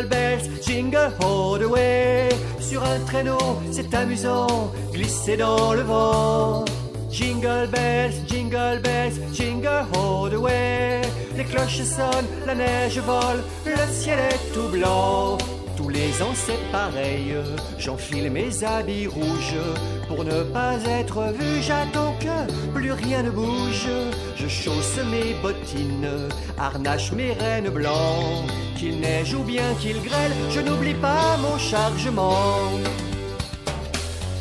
bells, jingle all the way. Sur un traîneau, c'est amusant, glisser dans le vent. Jingle bells, jingle all the way. Les cloches sonnent, la neige vole, le ciel est tout blanc. Tous les ans c'est pareil, j'enfile mes habits rouges. Pour ne pas être vu, j'attends que plus rien ne bouge. Je chausse mes bottines, harnache mes rênes blancs. Qu'il neige ou bien qu'il grêle, je n'oublie pas mon chargement.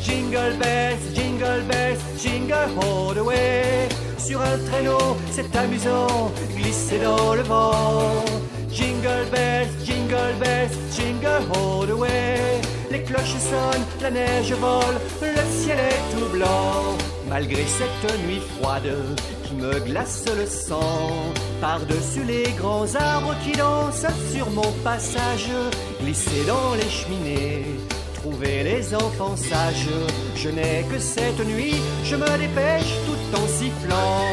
Jingle bells, jingle all the way. Sur un traîneau, c'est amusant, glisser dans le vent. Jingle bells, jingle all the way. Les cloches sonnent, la neige vole, le ciel est tout blanc. Malgré cette nuit froide qui me glace le sang, par-dessus les grands arbres qui dansent sur mon passage, glisser dans les cheminées, trouver les enfants sages. Je n'ai que cette nuit, je me dépêche tout en sifflant.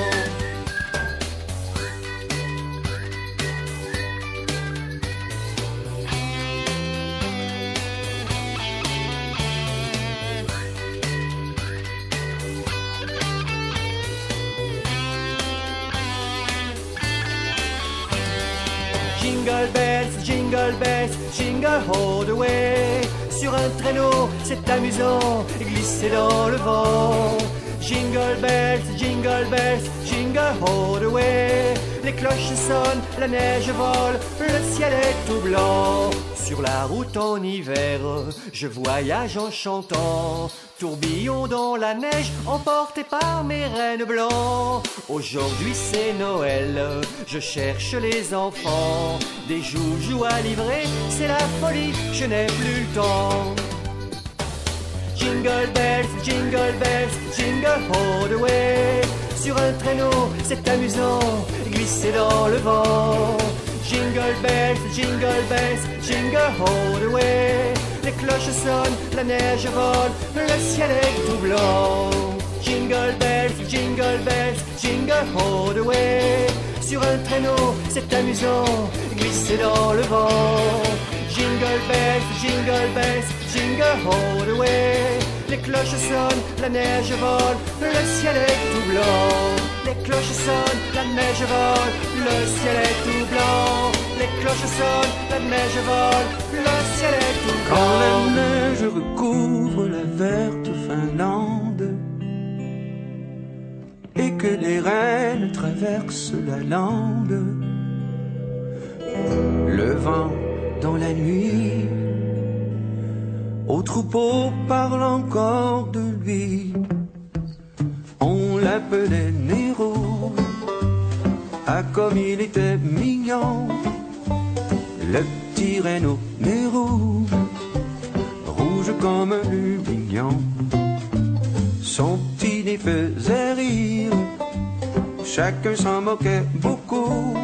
Jingle bells, jingle all the way. Sur un traîneau, c'est amusant, glisser dans le vent. Jingle bells, jingle all the way. Les cloches sonnent, la neige vole, le ciel est tout blanc. Sur la route en hiver, je voyage en chantant. Tourbillon dans la neige, emporté par mes rênes blancs. Aujourd'hui c'est Noël, je cherche les enfants. Des joujoux à livrer, c'est la folie, je n'ai plus le temps. Jingle bells, jingle all the way. Sur un traîneau, c'est amusant, glisser dans le vent. Jingle bells, jingle all the way. Les cloches sonnent, la neige vole, le ciel est tout blanc. Jingle bells, jingle all the way. Sur un traîneau, c'est amusant, glisser dans le vent. Jingle bells, jingle all the way. Les cloches sonnent, la neige vole, le ciel est tout blanc. Les cloches sonnent, la neige vole, le ciel est tout blanc. Les cloches sonnent, la neige vole, le ciel est tout blanc. Quand la neige recouvre la verte Finlande et que les rennes traversent la lande, le vent dans la nuit, au troupeau parle encore de lui. On l'appelait Nero, ah comme il était mignon, le petit renne Nero, rouge comme un lumignon. Son petit nez faisait rire, chacun s'en moquait beaucoup.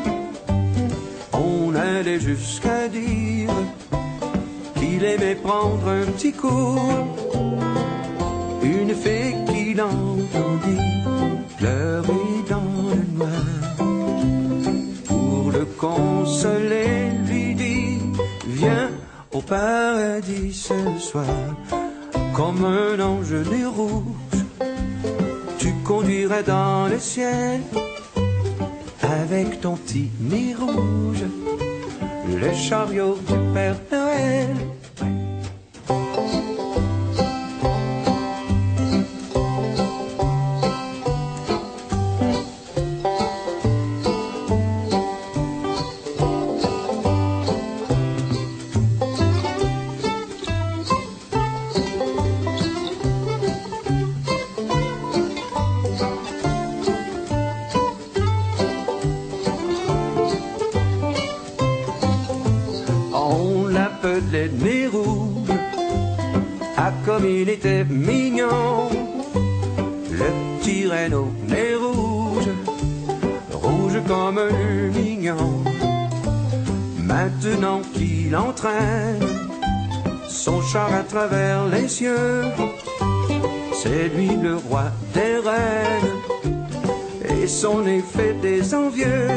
On allait jusqu'à dire qu'il aimait prendre un petit coup. Une fille qui l'entendit pleurer dans le noir, pour le consoler lui dit: viens au paradis ce soir. Comme un ange nez rouge, tu conduirais dans le ciel avec ton petit nez rouge, le chariot du Père Noël. Le nez rouge, ah comme il était mignon, le petit renne au nez rouge, rouge comme un lumignon. Maintenant qu'il entraîne son char à travers les cieux, c'est lui le roi des reines, et son nez fait des envieux.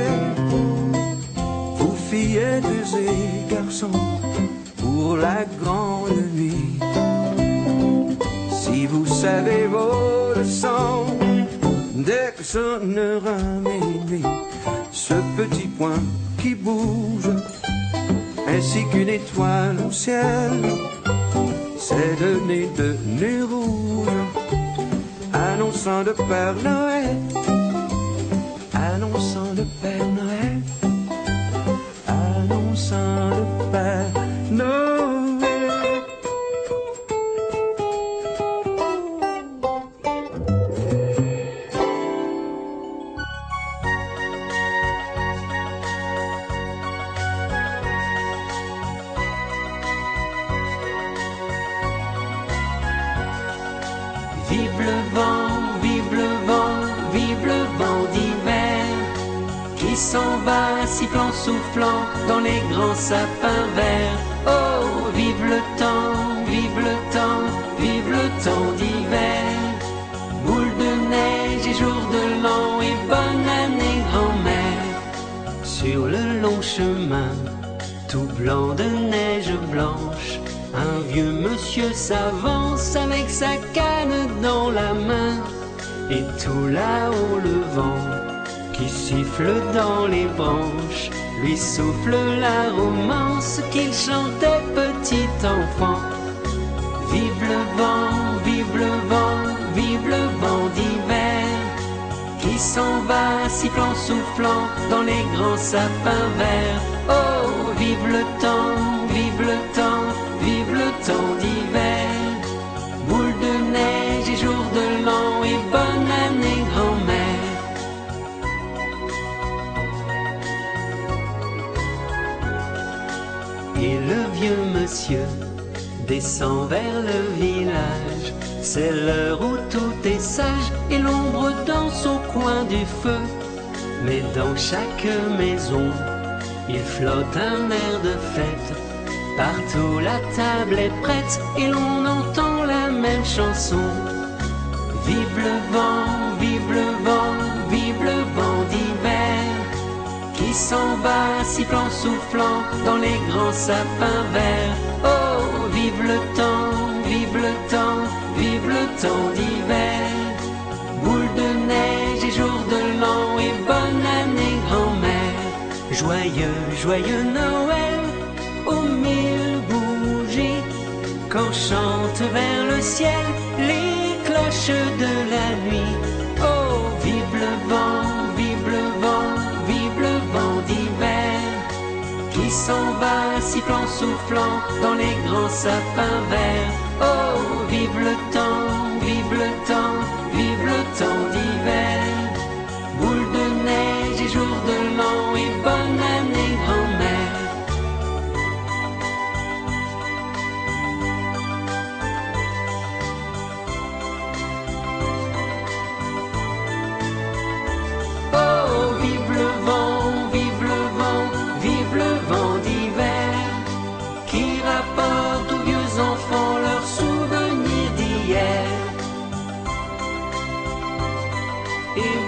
fillettes et garçons, pour la grande nuit. Si vous savez vos leçons, dès que sonnera minuit, ce petit point qui bouge, ainsi qu'une étoile au ciel, c'est le nez de nez rouge, annonçant le Père Noël, annonçant le Père Noël, annonçant le Père Noël. Vive le vent, vive le vent, vive le vent d'hiver qui s'en va sifflant, soufflant dans les grands sapins verts. Oh, vive le temps, vive le temps, vive le temps d'hiver. Boule de neige et jour de l'an et bonne année grand-mère. Sur le long chemin, tout blanc de neige blanche, un vieux monsieur s'avance avec sa canne dans la main. Et tout là-haut le vent qui siffle dans les branches lui souffle la romance qu'il chantait petit enfant. Vive le vent, vive le vent, vive le vent d'hiver qui s'en va sifflant, soufflant dans les grands sapins verts. Oh, vive le temps, vive le temps, vive le temps d'hiver. Boule de neige et jour de l'an et bonne année grand-mère. Et le vieux monsieur descend vers le village. C'est l'heure où tout est sage et l'ombre danse au coin du feu. Mais dans chaque maison, il flotte un air de fête. Partout la table est prête et l'on entend la même chanson. Vive le vent, vive le vent, vive le vent d'hiver qui s'en va sifflant, soufflant dans les grands sapins verts. Oh, vive le temps, vive le temps, vive le temps d'hiver. Boule de neige et jour de l'an et bonne année grand-mère. Joyeux, joyeux Noël aux mille bougies, quand chantent vers le ciel les cloches de la nuit. Oh, vive le vent, vive le vent, vive le vent d'hiver qui s'en va sifflant, soufflant dans les grands sapins verts. Oh, vive le temps, vive le temps, vive le temps d'hiver. Boule de neige et jour de l'an et bonne année grand-mère. Et